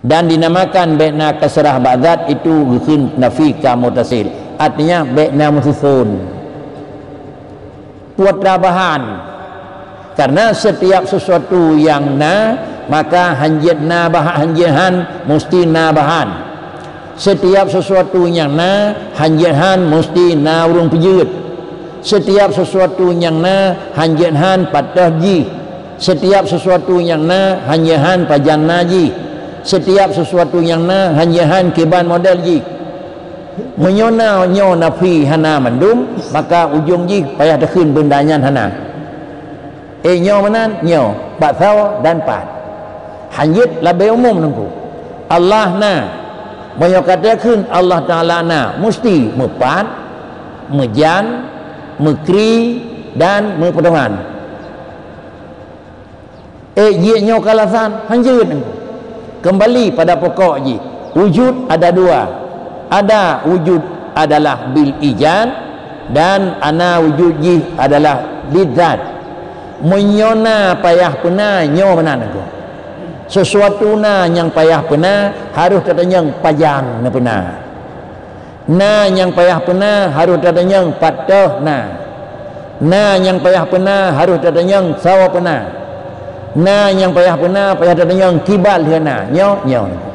dan dinamakan be'na kasrah ba'dat itu gukun nafi ka mutasil, artinya be'na mususun buat tambahan, karena setiap sesuatu yang na maka hanjit na hanjihan mesti na bahan, setiap sesuatu yang na hanjihan mesti na urung pejut, setiap sesuatu yang na hanjihan patah ji, setiap sesuatu yang na hanjihan pajan naji, setiap sesuatu yang na hanjihan kiban model ji. Menyona nyo nafi hana mandum, maka ujung ji payah dekhun bendanyan hana. Nyo manan nyo bathau dan pat. Hanjit lebih umum nunggu. Allah na menyo katakan Allah Taala na mesti mepat, mejan, mekri dan mepedoman. Ye nyo kalasan hanjit nunggu. Kembali pada pokok ji. Wujud ada dua. Ada wujud adalah bil ijad dan ana wujud ji adalah bidzat. Menyona payah pena nyo mana nangko. Sesuatu na yang payah pena harus tertanyang pajang na pena. Na yang payah pena harus tertanyang patah na. Na yang payah pena harus tertanyang sawa pena. Na yang payah pena payah tertanyang kibal hana. Nyo.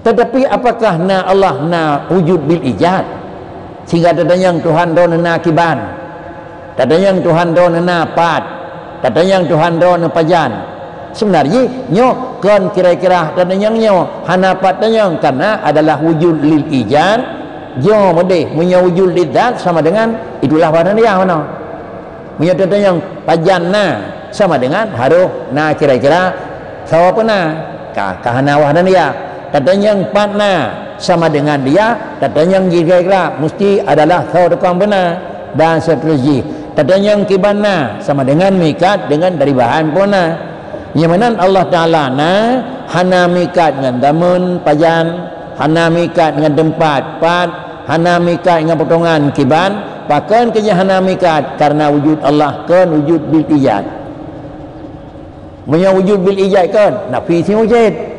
Tetapi apakah na Allah na wujud bil ijad sehingga tertanyang Tuhan don na kiban, tertanyang Tuhan don na pat, tertanyang Tuhan don pajan. Sebenarnya nyo kan kira-kira tertanyang nyo hana pat tanyang karena adalah wujud lil ijad. Jo mode punya wujud lil zat sama dengan itulah warna dia mana. Punya tertanyang pajan na sama dengan haruh na kira-kira sawa pena kahana wahna dia. Katanya yang patna sama dengan dia, katanya yang kira-kira mesti adalah thau dekang benar dan seterusnya. Katanya yang kibana sama dengan mikat dengan dari bahan puna. Yang mana Allah Taala na hana mikat dengan damun pajan, hana mikat dengan tempat pat, hana mikat dengan potongan kiban, bahkan kenya hana mikat karena wujud Allah kan wujud bil ijad. Punya wujud bil ijad kan nafi si wujud.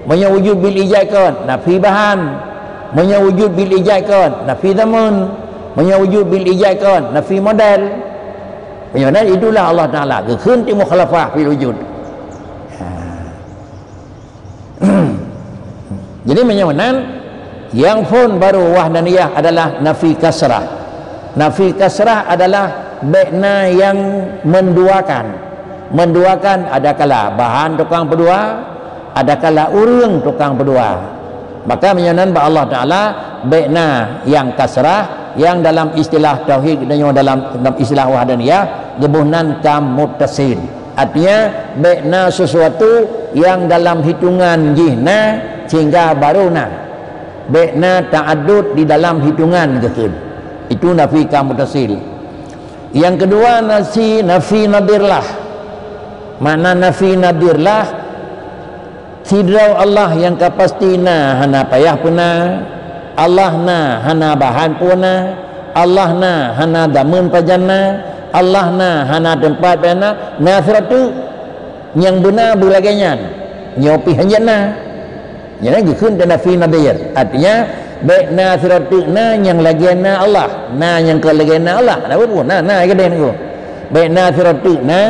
Punya wujud bil ijad kan nafi bahan, punya wujud bil ijad kan nafi damun, punya wujud bil ijad kan nafi model. Punya model itulah Allah Taala gekun ti mukhalafah fil wujud. Jadi menyamanan yang pun baru wahdaniyah adalah nafi kasrah. Nafi kasrah adalah be'na yang menduakan. Menduakan ada kala bahan tukang berdua, ada kala urang tukang berdua. Maka menyamanan ba Allah Taala be'na yang kasrah yang dalam istilah tauhid dan dalam istilah wahdaniyah gebuhnan kam muttasil. Artinya be'na sesuatu yang dalam hitungan jihna sehingga baru na be'na ta'addud di dalam hitungan gitu. Itu nafi kam muttasil. Yang kedua nafi nadirlah. Mana nafi nadirlah sidrau Allah yang kapastina hana payah puna, Allah na hana bahan puna, Allah na hana damun pajanna, Allah na hana tempat pena, nasratu yang benar bulaganyan nyopi hanjana. Jadi gekun dan nafi nadir. Artinya baik nasratu na yang lagiana Allah, na yang kelagiana Allah. Ada pun na gede niku. Baik nasratu na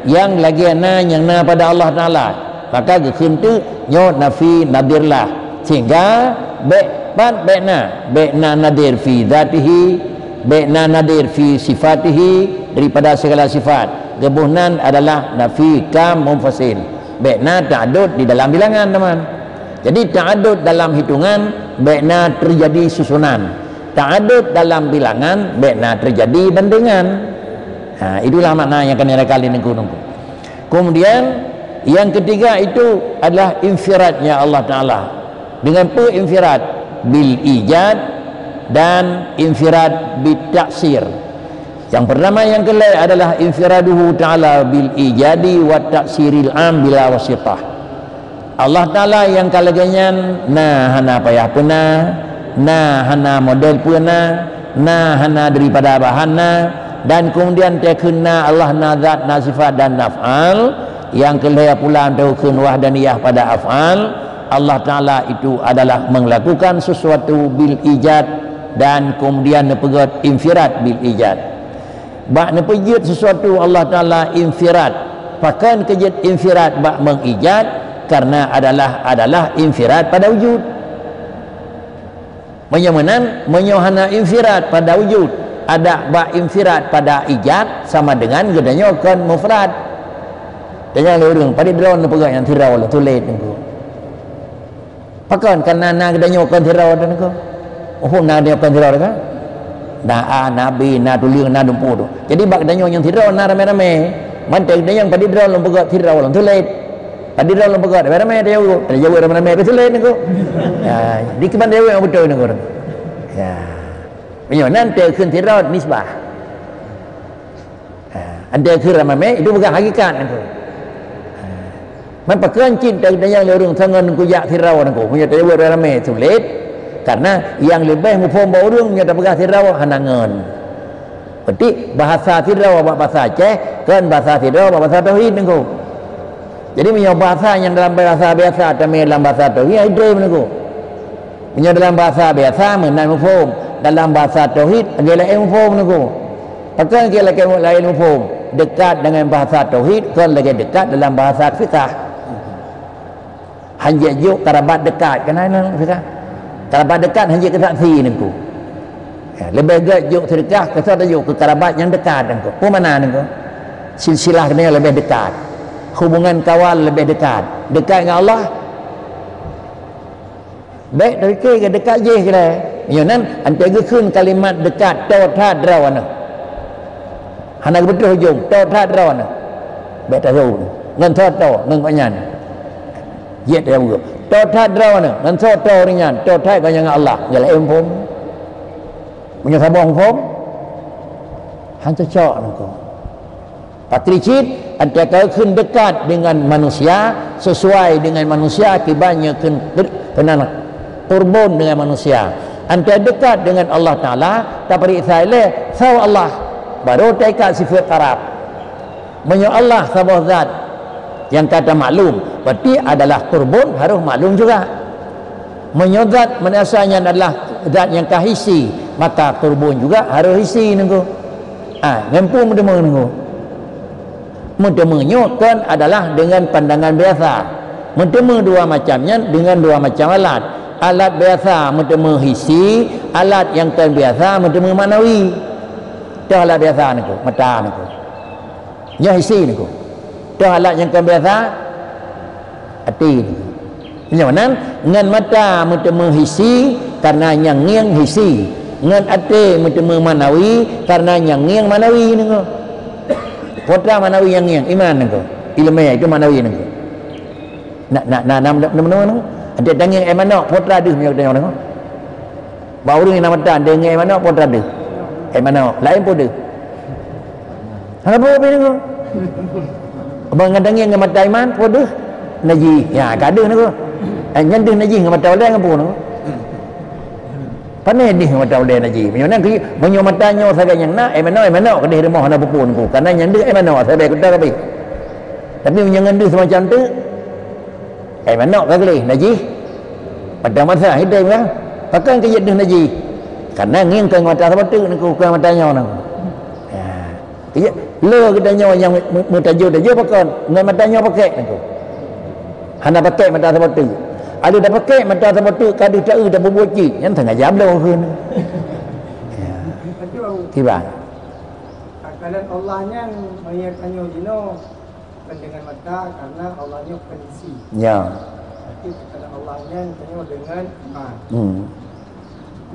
yang lagiana yang na pada Allah Taala. Maka gekun tu nyo nafi nadirlah. Sehingga baikna nadir fi dzatihi, baikna nadir fi sifatihi daripada segala sifat. Gebuhnan adalah nafi kam munfasil. Baikna ta'addud di dalam bilangan teman. Jadi ta'addud dalam hitungan baikna terjadi susunan. Ta'addud dalam bilangan baikna terjadi bandingan. Itulah makna yang akan kali nunggu. Kemudian yang ketiga itu adalah infiradnya Allah Ta'ala. Dengan infirad bil ijad dan infirad bil taksir. Yang pertama yang kelai adalah infiraduhu ta'ala bil ijadi wa taksiril am bila wasitah. Allah Ta'ala yang kalaganyan na hana payah puna, na hana model puna, na hana daripada bahanna, dan kemudian tekuna Allah na zat na sifat dan naf'al Yang kedua pula tauhid wahdaniyah pada af'al. Allah Ta'ala itu adalah melakukan sesuatu bil ijad dan kemudian nepegat infirat bil ijad. Bak nepejit sesuatu Allah Ta'ala infirat. Pakan kejit infirat bak mengijad karena adalah infirat pada wujud. Menyamanan menyohana infirat pada wujud. Ada bak infirat pada ijad sama dengan gedanya kan mufrad. Dan yang lorong pada drone pegang yang tirau lah tulis nengko. Pakan karena na gedanya kan tirau dan nengko. Oh na dia kan tirau kan? Na nabi na tuliang na dumpu tu. Jadi bak gedanya yang tirau na rame-rame. Mantek dia yang pada drone lah pegang tirau lah tulis. Pada drone lah pegang rame-rame dia urut. Dia jauh rame-rame betul nengko. Ya, di keman dia yang betul nengko. Ya. Punya nanti kun tirau nisbah. Ada kun rame-rame itu bukan hakikat nengko. Man pakan cinta yang lorong tangan kuyak tirau nengko. Punya dia jauh rame sulit. Karena yang lebih mufhum baurung nya tak pegang tirau hanangan. Berarti bahasa tirau bahasa Aceh kan bahasa tirau bahasa tauhid nengko. Jadi punya bahasa yang dalam bahasa biasa atau dalam bahasa tauhid itu nengko. Punya dalam bahasa biasa mengenai mufhum, dalam bahasa tauhid adalah mufhum nengko. Pakai lagi lain mufhum dekat dengan bahasa tauhid kan lagi dekat dalam bahasa fiqh. Hanya juk kerabat dekat kenapa fiqh? Kerabat dekat hanya kesaksi nengko. Ya, lebih juk sedekah kesat juk ke kerabat yang dekat nengko. Ku mana nengko? Silsilah dia lebih dekat. Hubungan kawal lebih dekat. Dekat dengan Allah. Baik dari ke dekat je ke dah. Yang nan antara kun kalimat dekat tauhid rawana. Hana betul hujung tauhid rawana. Baik tahu. Ngan tau ngan kanyan. Ye dia buat. Tauhid rawana ngan tau ringan. Tauhid kanyan Allah. Jalan empom. Punya sabong pom. Hantu cok nengko. Patricit antara kun dekat dengan manusia sesuai dengan manusia akibatnya kena turbun dengan manusia. Antara dekat dengan Allah Ta'ala tak periksa ilai saw Allah baru taikat sifat qarab. Menyo Allah sabah zat yang kata maklum berarti adalah turbun harus maklum juga. Menyo zat menasanya adalah zat yang kahisi maka turbun juga harus isi nengko. Ngempu mendema nengko. Mendemanya kan adalah dengan pandangan biasa. Mendema dua macamnya dengan dua macam alat. Alat biasa mendema hisi, alat yang kan biasa mendema manawi. Itu alat biasa nengko, mata nengko. Nya hisi nengko. Itu alat yang kan biasa hati nengko. Nyaman ngan mata mendema hisi karena yang ngiang hisi. Ngan hati mendema manawi karena yang ngiang manawi nengko. Potra manawi yang iman nengko. Ilmu itu manawi nengko. Nak nama ada danging mana potra dia punya tengok nengko. Baru ni nama tan danging mana potra dia. Mana lain pun dia. Apa nengko? Abang danging dengan mata iman pun dia. Naji. Ya, kada nengko. Nyandih naji dengan mata oleh ngapo nengko. Pandai ni mata oleh naji. Menyana ki menyo matanya saga yang nak mana kedih rumah ana pupun ku. Karena nyandih mana saya baik kita tapi. Tapi menyangan dia semacam tu. Mana kali naji. Pada masa hidup kan. Pakai kejut dia naji. Karena ngingkang mata seperti tu ku matanya orang. Ya. Kejut le kedanya yang mutajo pakai dengan matanya pakai tu. Hana pakai mata seperti tu. Ada dah pakai mata seperti kadu tak dah berbuci yang tengah jam dah kan. Tiba. Kalau Allahnya menyiarkannya jino dengan mata karena Allahnya kondisi. Ya. Tapi kalau Allahnya tanya dengan iman.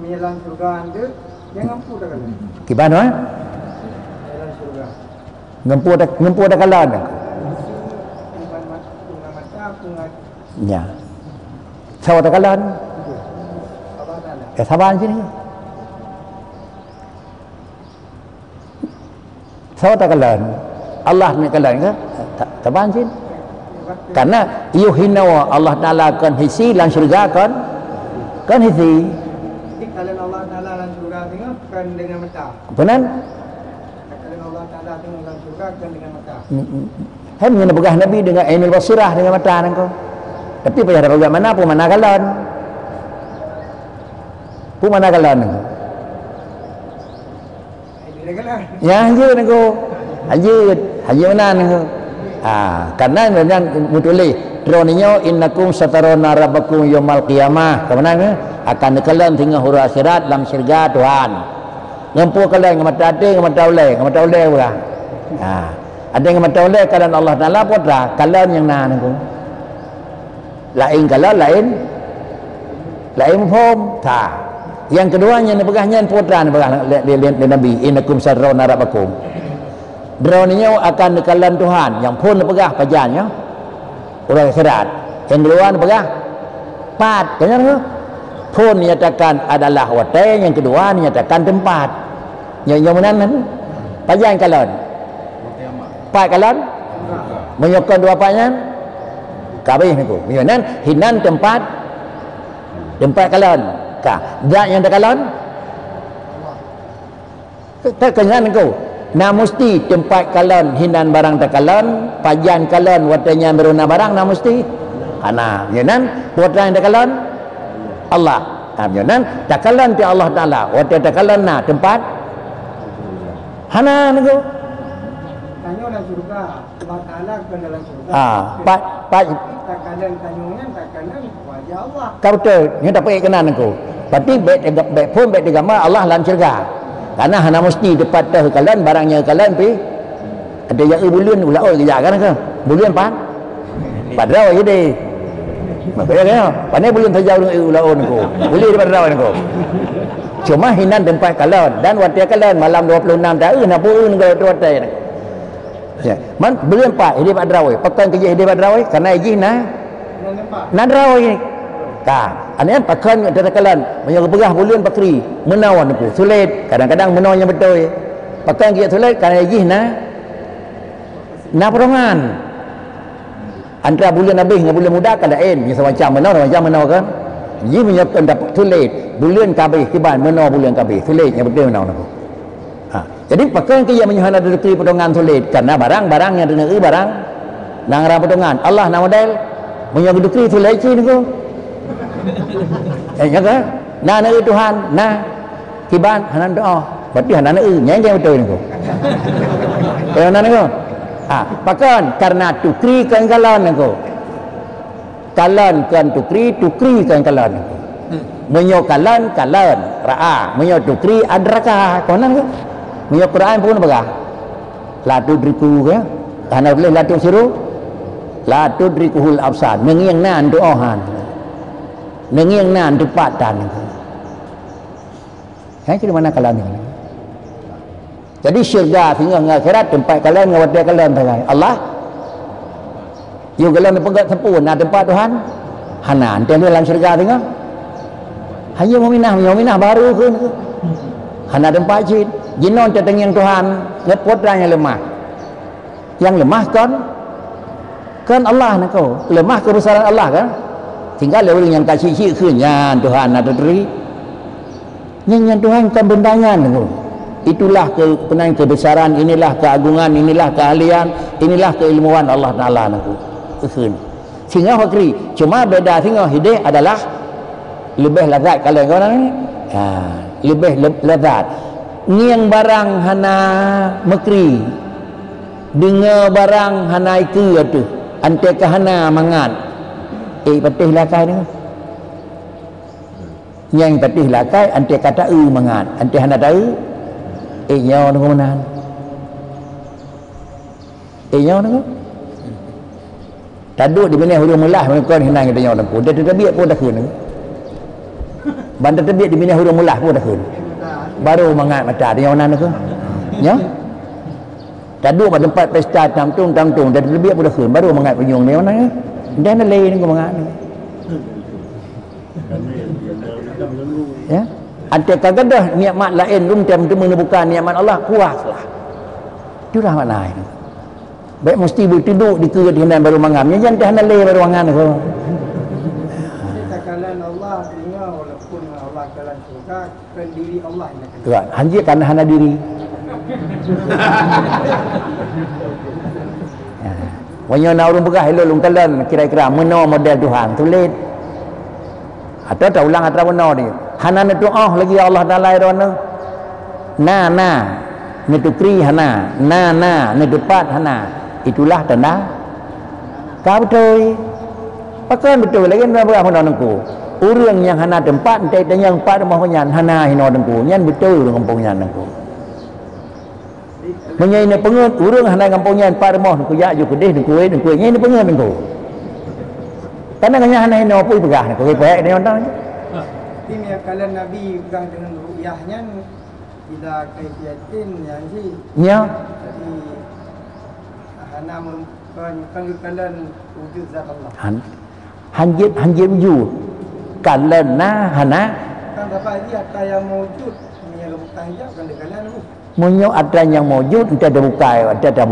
Menyelang surga anda yang ngampu dah kalau. Gimana? Menyelang surga. Ngampu dah kalau ada. Punga mata punga. Ya. Sawa takalan. Saban sini. Sawa takalan. Allah ni kalan ke? Saban sini. Karena yuhinawa Allah Ta'ala kan hisi lan syurga kan hisi. Jadi kalau Allah Ta'ala lan syurga tengok kan dengan mata. Benar? Kalau Allah Ta'ala tengok lan syurga kan dengan mata. Hai mengenai pegah Nabi dengan ainul basirah dengan mata nangko. Tapi payah ada pegang mana pun mana galon. Pun mana galon nangko. Ya haji nangko. Haji mana nangko. Karena memang mutulih droninya innakum satarona rabbakum yaumal qiyamah. Kemana akan kalian tinggal huru akhirat dalam syurga Tuhan. Ngempu kalian ngamata ade ngamata oleh pula. Ada yang mata oleh kalian Allah Taala putra kalian yang nangku. Lain kalian lain form ta. Yang keduanya ni pegahnya putra ni pegah Nabi innakum satarona rabbakum. Droninya akan kalian Tuhan yang pun pegah pajannya orang akhirat. Yang kedua pegah pat kenapa? Pun nyatakan adalah watai, yang kedua nyatakan tempat. Yang mana kan? Pajan kalian. Pat kalian menyokong dua patnya kabeh niku. Mianan hinan tempat kalian. Ka, dak yang dak kalian. Tak kenyan niku. Nah mesti tempat kalian hinan barang takalan, pajan kalian watanya beruna barang nah mesti. Ana, yenan putra yang takalan Allah. Yenan takalan ti Allah Taala, watanya takalan nah tempat. Hana niku. Tanya dalam surga, Allah Taala ke dalam surga. Takalan tanyanya takalan wajah Allah. Kau betul, ni tak pakai kenan niku. Berarti baik pun baik gambar Allah dalam syurga. Karena hana mesti depan teh kalian barangnya kalian pi ada yang bulan ulah oi kerja kan ke bulan padraw je deh makanya kan pandai bulan tajau dengan ulah on ko boleh di padraw ko cuma hinan tempat kalian dan waktu kalian malam 26 tahun nak pun ke waktu ya man bulan 4 di padraw pekan kerja di padraw karena izin nah draw ini aneh pakan tatakan banyak pegah bulan bakri menawan aku sulit kadang-kadang menawanya betul pakan dia sulit kerana lagi na perongan antara bulan habis dengan bulan muda kan lain dia macam menaw kan dia menyiapkan dapat sulit bulan kabeh kiban menaw bulan kabeh sulit yang betul menaw aku jadi pakan dia menyuhana rezeki perongan sulit karena barang-barang yang dineri barang nang ra perongan Allah na model menyuhana rezeki sulit ni aku ya kan nah nari Tuhan nah kiban hanan doa berarti hanan nyai dia betul ni ko ya hanan ko pakan karena tukri kan kalan ko kalan kan tukri kan kalan ko menyo kalan ra'a menyo tukri adraka konan ko menyo Quran pun baga la tudriku ya karena boleh la tusiru la tudrikuhul absar mengiang nan doahan nengiang nan depatan hai ke mana kalian ni jadi syurga tinggal akhirat tempat kalian ngawat kalian tangai Allah you kalian pegat sempurna tempat Tuhan hanan dia dalam syurga tinggal hanya muminah baru ke hana tempat jinon tetenging Tuhan ngepotra yang lemah kan Allah nak kau lemah kebesaran Allah kan tinggal orang yang kasih khusnya Tuhan ada diri yang Tuhan kan bendangan itulah kebesaran inilah keagungan inilah keahlian inilah keilmuan Allah Taala naku khun sehingga fakri cuma beda sehingga hidayah adalah lebih lazat kalian kau ni lebih lazat ngiang barang hana mekri dengar barang hana itu tu ante kahana mangan patih lakai ni yang patih lakai ante kata mangan ante hana tahu nyaw dengan menan nyaw dengan taduk di mana huruf mulah mereka hinang kita nyaw pun dia terbiak pun dah kena bandar terbiak di mana huruf mulah pun dah kena baru mangat mata dia nyaw nan ke nyaw taduk pada tempat pesta tamtung dia terbiak pun dah kena baru mangat penyung dia mana dia nak lay ni kau mengat ni ya ada kadang nikmat lain rumtem menemukan nikmat Allah puaslah itulah makna ini baik mesti berduduk di kehidupan baru mangamnya jangan dah lay baru mangan kau takalan Allah dunia walaupun Allah kalan surga pendiri Allah yang akan tuan hanya karena hana diri Wanya na urung begah elok lung kalen kira-kira meno model Tuhan tulis. Atau tak ulang atau meno ni. Hana doa lagi Allah Taala irona. Na ni tu kri hana. Na ni depat hana. Itulah tanda kau betul. Pakai betul lagi nak berapa nangku. Urang yang hana tempat entai yang empat rumah penyan hana hino nangku. Nyan betul kampung nyan nangku. Menyai ni pengen urang hana kampung nyan empat rumah nangku ya ju kedih nangku nyai ni pengen nangku. Karena kanya hana hino pun pegah nangku pek ni orang. Ini kalau Nabi pegang dengan ru'yahnya tidak kaifiatin yang si. Ya. Jadi hana kalian wujud zat Allah. Hanjib ju. Kalen na hana. Kan dapat lihat yang wujud ini yang bukan hijab kan kalian tu. Munyo ada yang wujud entah ada buka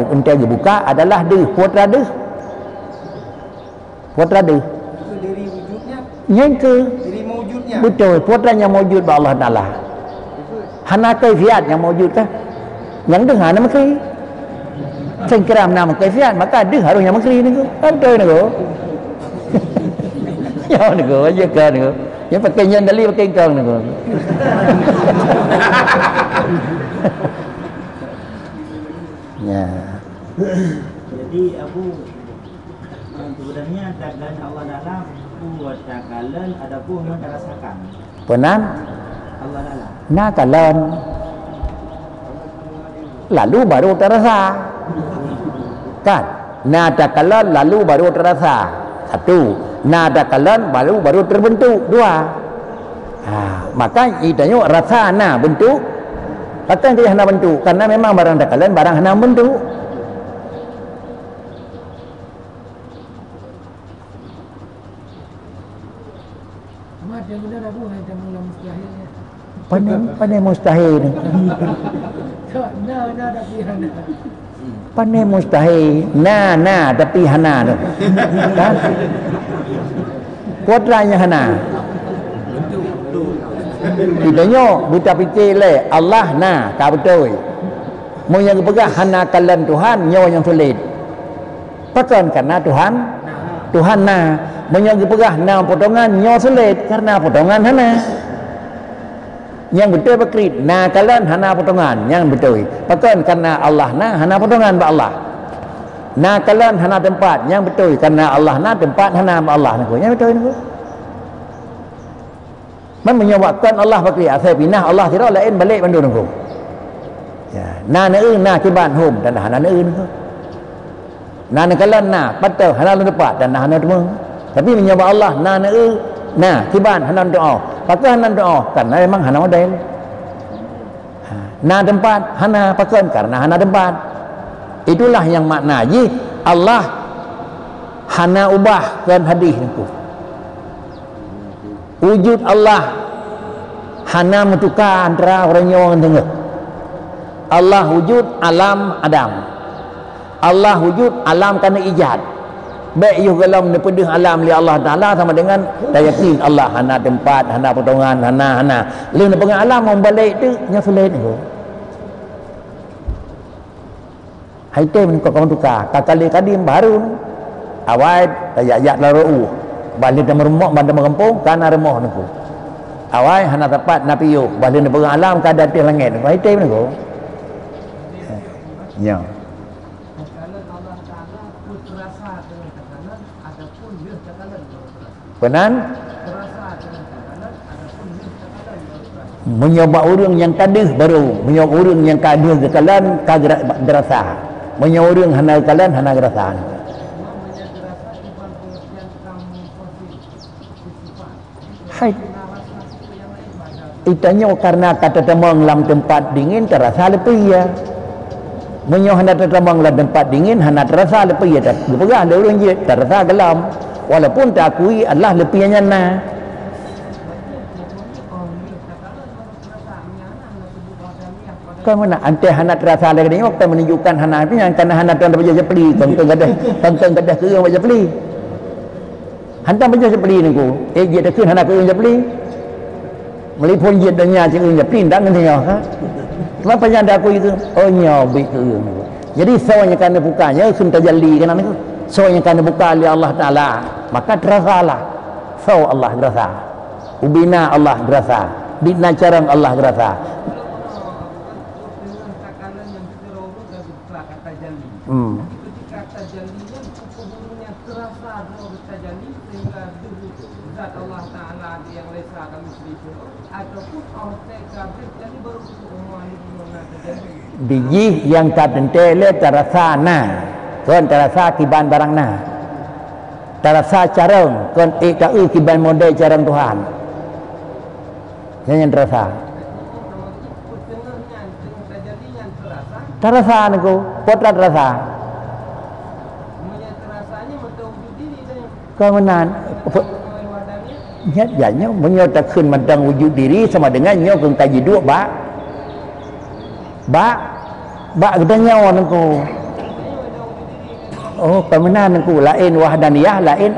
entah dibuka adalah deh putra deh. Putra deh. Itu diri wujudnya. Yang ke Diri wujudnya. betul putra yang wujud ba Allah Taala. Hana kaifiat yang wujud kan. Yang dengar nama kri. Sengkeram nama kaifiat maka deh harus yang kri ni tu. Betul ni ko. Ya ni ko aja kan ni ko. Yang pakai yang dali pakai kang ni ko. Ya. Jadi Abu sebenarnya tagline Allah Taala buat takalan ada pun merasakan. Penan Allah Taala. na kalan lalu baru terasa. Kan? Na takalan lalu baru terasa. Satu. Na takalan baru terbentuk. Dua. Maka itanya rasa na bentuk. Kata dia hana bentuk karena memang barang takalan barang hana bentuk. Mat yang benar Abu hanya mula mustahilnya. Pandai mustahil. Nah tapi hana. Pandai mustahil. Na tapi hana tu. Kan? Putranya hana. Itanya buta fikir le Allah na ka betul. Mau yang pegah hana kalan Tuhan nyawa yang sulit. Pakan karena Tuhan na. Mau yang pegah na potongan nyawa sulit karena potongan hana. Yang betul berkrit na kalan hana potongan yang betul. Pakan karena Allah na hana potongan ba Allah. Na kalan hana tempat yang betul karena Allah na tempat hana ba Allah nak. Yang betul ni. Man menyebabkan Allah pakai asal pinah Allah tidak lain balik bandu nunggu. Ya, na kiban hum dan hana nunggu. Na kalan na patau hana tepat dan hana temu. Tapi menyebab Allah na kiban hana doa. Pakai hana doa karena memang hana model. Na tempat hana pakai karena hana tempat. Itulah yang makna ji Allah hana ubah kan hadis nunggu. Wujud Allah hana mentukar antara orang yang dengar. Allah wujud alam Adam. Allah wujud alam kerana ijad. Baik you kalau menepedih alam li Allah Taala sama dengan yakin Allah hana tempat, hana potongan, hana. Lu nak pengen alam membalik tu nya sulit tu. Hai tem kau tukar. Kakali kadim baru awal ayat laru. Balik dan merumah bandar merempung kana remah niku. Awai hana tepat napi yo balik dan alam kada di langit. Wai tem niku. Ya. Kalau Allah Taala putrasa dengan tekanan adapun dia tekanan. Benan? Terasa dengan tekanan adapun dia tekanan. Menyoba urang yang kadeh baru, menyoba urang yang kadeh kekalan kagera derasa. Menyoba urang hana kekalan hana gerasa. Hai. Itanya karena kata temang dalam tempat dingin terasa lebih ya. Menyoh hendak terbang dalam tempat dingin hendak terasa lebih ya. Berpegang ada orang je terasa gelam. Walaupun tak akui adalah lebihnya na. Kau mana ante hendak terasa lagi ni waktu menunjukkan hendak ni yang karena hendak tuan baca jepli tentang gadah ke baca jepli. Hantar baca jepli ni ku. Dia dah hendak ke jepli. Melipun je dunia cakap jepli dak ngan tengok ha. Kenapa yang ada aku itu? Oh nyabi ke. Jadi sawanya kan bukannya sun tajalli kan ni. So yang kena buka oleh Allah Ta'ala, maka terasalah. So Allah terasa. Ubina Allah terasa. Dina carang Allah terasa. Ketika tajallinya hukumnya terasa dulu tajalli sehingga dulu zat Allah Ta'ala yang lesa kami selipun ataupun Allah kafir jadi baru semua tajalli biji yang tak tentele terasa nah kon terasa kiban barang nah terasa carang kon tahu kiban model carang Tuhan yang terasa terasa niku potrat terasa kemenan nyatanya menyatakan madang wujud diri sama dengan nyo keng kaji dua ba kita nyawa niku oh kemenan niku lain wahdaniyah lain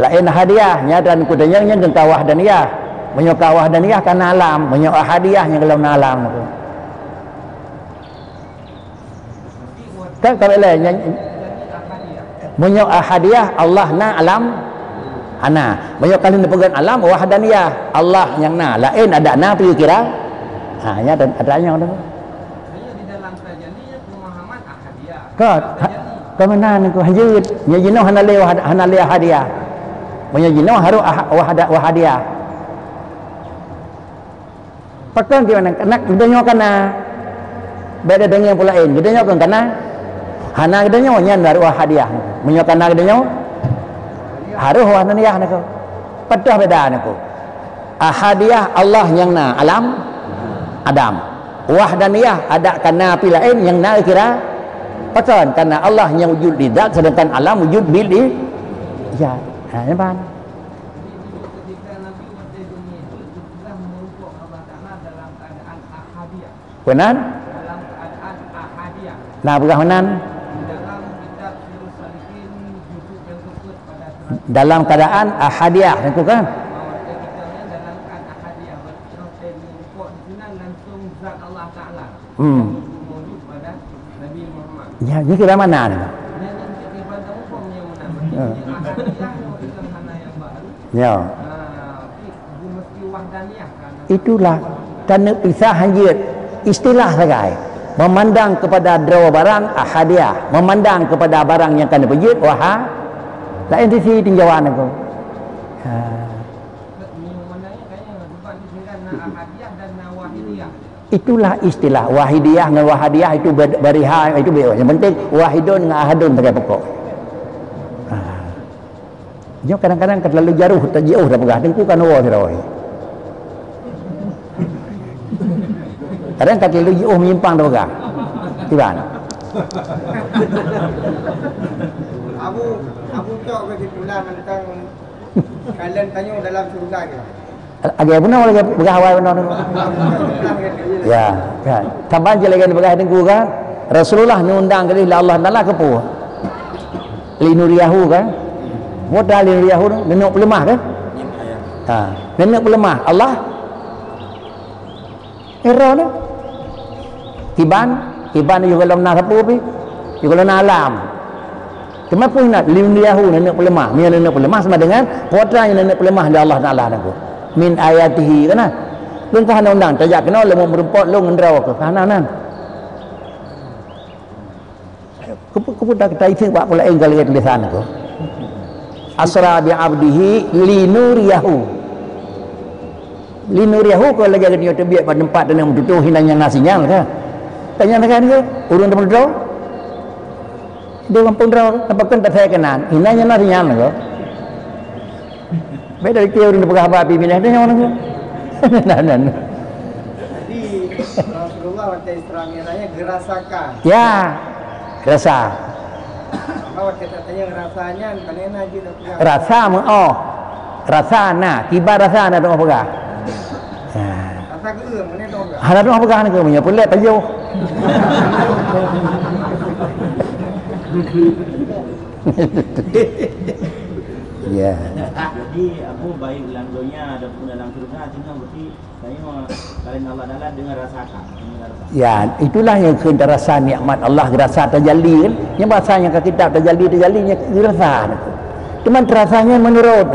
ahadiyah nyata niku danyang keng wahdaniyah menyoka wahdaniyah kana alam menyo ahadiyah yang dalam alam niku kan kabelnya menyo ahadiyah Allah na alam ana menyo kali pegang alam wahdaniyah Allah yang na lain ada na tu kira nya dan adanya ngono di dalam tajallinya pemahaman ahadiyah ke mana niku hajud nya jino hanale ahadiyah menyo jino haru wahadiyah pakan gimana nak gedenya kana beda dengan pula lain gedenya kan kana hana gedenya nya dari wahadiyah menyo kana gedenya haruh wahdaniyah niku pedah beda niku ahadiyah Allah yang na alam Adam wahdaniyah ada kana api lain yang na kira pakan karena Allah yang wujud di zat sedangkan alam wujud bil ya nampak ketika Nabi umat dunia itu telah merujuk Allah Ta'ala dalam keadaan ahadiyah benar dalam keadaan ahadiyah nah bagaimana dalam kitab Sirus Salihin juzuk yang keempat pada dalam keadaan ahadiyah itu kan bahwa ketikanya dalam keadaan ahadiyah berarti kok dikenal langsung zat Allah Ta'ala wujud pada Nabi Muhammad ya ini kira mana nih yang ibadah hukumnya mana ahadiyah bukan hana yang baru ya mesti wahdaniyah kan itulah karena pisah hajat istilah sagai memandang kepada draw barang ahadiyah memandang kepada barang yang kena pejit lain sisi tinjauan aku itulah istilah wahidiyah dengan wahadiyah itu bariha itu beda yang penting wahidun dengan ahadun sebagai pokok dia kadang-kadang terlalu jauh dah pegah tengku kan wa sirawai kadang terlalu jauh menyimpang dah pegah tiban Abu cok kesimpulan tentang kalian tanya dalam surga ke agak benar lagi pegah awal benar ya kan tambah je lagi pegah tengku kan Rasulullah ngundang kali Allah Taala ke pu linuriyahu kan modal linuriyahu nenek pelemah kan nenek pelemah Allah era ni kiban juga dalam nasapu pi juga dalam alam cuma pun nak linuriyahu nenek pelemah nenek pelemah sama dengan putranya nenek pelemah dari Allah Taala niku min ayatihi kana lung ka undang tajak kena lemu merempot lung ndraw ke kana nan kepudak kita isi pak pula enggal ke tulisan aku asra bi abdihi linuriyahu kalau lagi dia terbiak pada tempat dan yang betul hinanya nasinya kan tanya kan ke urun tempat draw dia kampung draw tapakan tak saya kenan hinanya nasinya kan beda dia urun pegah api pindah dia orang tu nan jadi Rasulullah waktu Isra Mi'rajnya gerasakan ya rasa bahwa kita tanya rasanya kalian aja dah rasa rasa na kibar rasa na tu pegah rasa ke mana tu enggak hana tu pegah ni ke punya pelet tayo Ya. Jadi Abu baik dalam dunia ataupun dalam surga cuma berarti saya kalian Allah Taala dengan rasakan. Ya, itulah yang kita rasa nikmat Allah, rasa tajalli kan. Yang bahasanya ke kitab tajallinya dirasa aku. Cuman rasanya menurut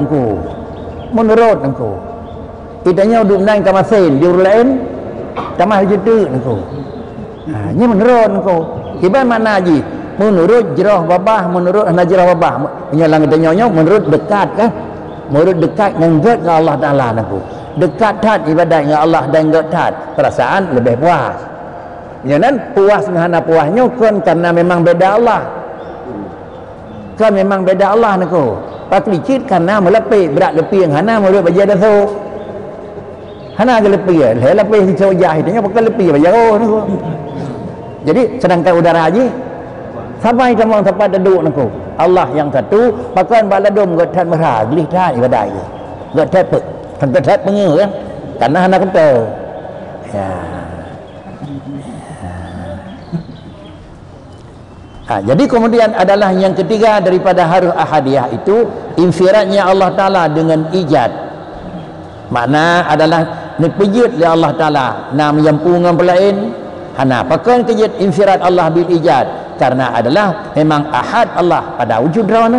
engkau. Itanya duduk naik ke masin di urut lain tamah jutu engkau. Ini menurut engkau. Ibarat mana haji? Menurut jerah babah, menurut najrah babah. Menyalang tanya menurut dekat kan? Menurut dekat dengan dekat dengan Allah Taala engkau. Dekat tat ibadat dengan Allah dan dekat tat perasaan lebih puas. Jangan puas dengan puasnya kan karena memang beda Allah. Kan memang beda Allah engkau. Pak licit karena melepih berat lebih yang hana mulut baca dah tu. Hana ke lebih ya, lebih hijau jah itu pakai lebih baca engkau. Jadi sedangkan udara haji sampai kamu tempat duduk engkau. Allah yang satu, pakai baladum getat merah, gelih dah ibadat je. Getat pe, getat pengen kan. Karena hana kata. Ya. Jadi kemudian adalah yang ketiga daripada harus ahadiyah itu infiradnya Allah Ta'ala dengan ijad. Makna adalah nepejut oleh Allah Ta'ala nam yang pungan pelain hana pakai kejut infirad Allah bil ijad karena adalah memang ahad Allah pada wujud rana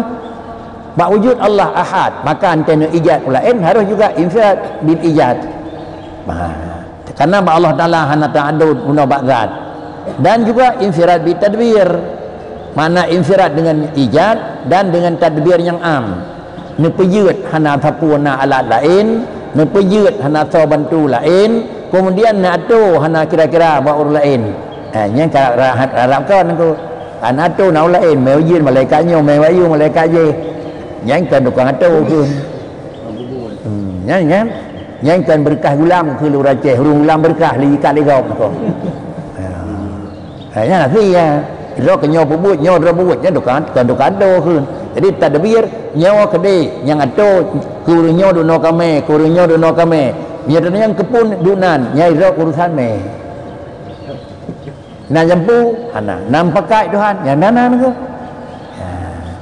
bak wujud Allah ahad maka antena ijad pelain harus juga infirad bil ijad. Karena Allah Ta'ala hana ta'adud guna ba'zat dan juga infirad bil tadbir. Mana infirad dengan ijad dan dengan tadbir yang am. Nepejut hana tapuna alat lain, nepejut hana tahu bantu lain, kemudian nak tu hana kira-kira baur lain. Yang harapkan aku anak tu nak lain, mewajin malaikatnya, mewayu malaikat je. Yang kan tukang atu pun. Yang kan berkah gulam ke lu raceh, hurung gulam berkah li kat ligau kau. Ya nanti ya. Ilo ke nyawa pebut, nyawa dua pebut, nya dukan ado kun. Jadi tadbir nyawa kedai yang ado kurunya duno kami, kurunya duno kami. Nyata yang kepun dunan, nyai ro urusan me. Nak jampu, hana nam pakai Tuhan, yang nana tu.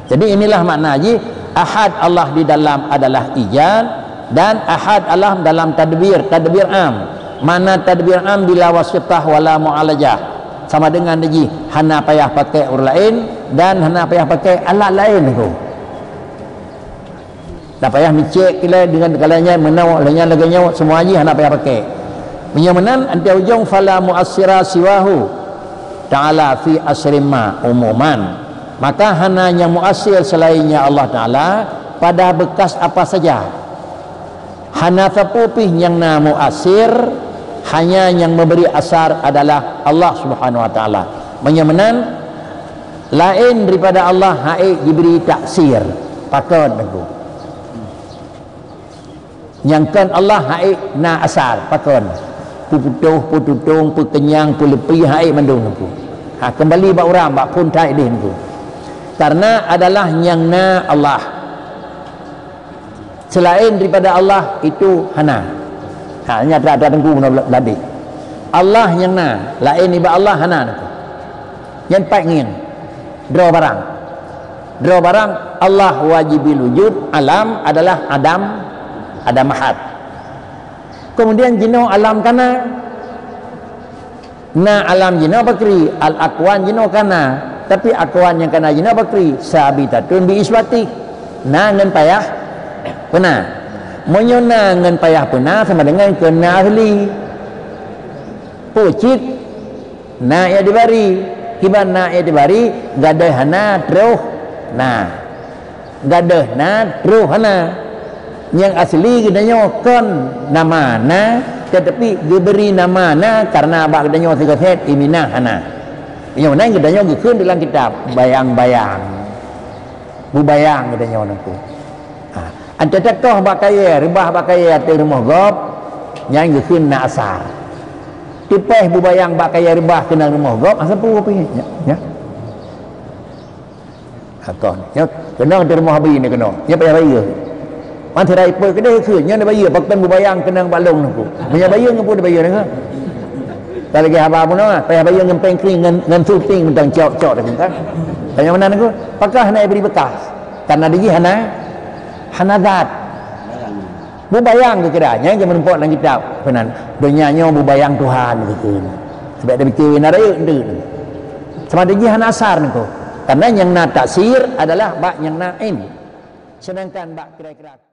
Jadi inilah makna haji ahad Allah di dalam adalah ijad dan ahad Allah dalam tadbir am. Mana tadbir am bila wasitah wala mu'alajah. Sama dengan lagi hana payah pakai orang lain dan hana payah pakai alat lain tu. Tak payah micek kila dengan kalanya menawak lainnya laganya semua haji hana payah pakai. Menyamanan anti ujung fala muassira siwahu ta'ala fi asrima umuman. Maka hana yang muassir selainnya Allah Ta'ala pada bekas apa saja. Hana tapupih yang na muassir hanya yang memberi asar adalah Allah Subhanahu Wa Taala. Menyamanan lain daripada Allah haik diberi taksir pakon aku. Yang kan Allah haik na asar pakon. Pututung, pekenyang, pulepi haik mandung aku. Kembali bak orang bak pun tak idin aku. Karena adalah yang na Allah. Selain daripada Allah itu hana. Hanya ada tengku guna ladik. Allah yang na, lain iba Allah hana aku. Yang pengin draw barang Allah wajibil wujud, alam adalah Adam ahad. Kemudian jino alam kana na alam jino bakri al akwan jino kana tapi akwan yang kana jino bakri sabitatun bi iswati na ngan payah benar. Menyona ngan payah pernah sama dengan kena ahli pucit na ya dibari kiban na ya dibari gadah hana truh na gadah na truh hana yang asli gedanya kon nama na tetapi diberi nama na karena abak gedanya segaset imina hana yang mana gedanya gikun dalam kitab bayang-bayang bubayang gedanya nanti. Anta takoh bakaya, ribah bakaya te rumah gop yang gekeun na asar. Tipeh bubayang bakaya ribah kena rumah gop asal pu pi ya. Hakon. Ya kena di rumah bayi ni kena. Ya payah bayi. Man tirai pe kedai keun nya bayi pakai bubayang kena balong aku. Punya bayi ngapu de bayi ni ke? Kalau lagi haba pun payah bayi ngempeng kering ngan suting tentang cok-cok dah kan. Tanya mana aku? Pakah nak beri bekas. Karena dia Hanadat. Bubayang ke kiranya yang menempok dalam kitab. Benar. Dunianya bubayang Tuhan gitu. Sebab dia bikin naraya itu. Sama dengan hanasar ni ko. Karena yang na taksir adalah bak yang naim. Sedangkan bak kira-kira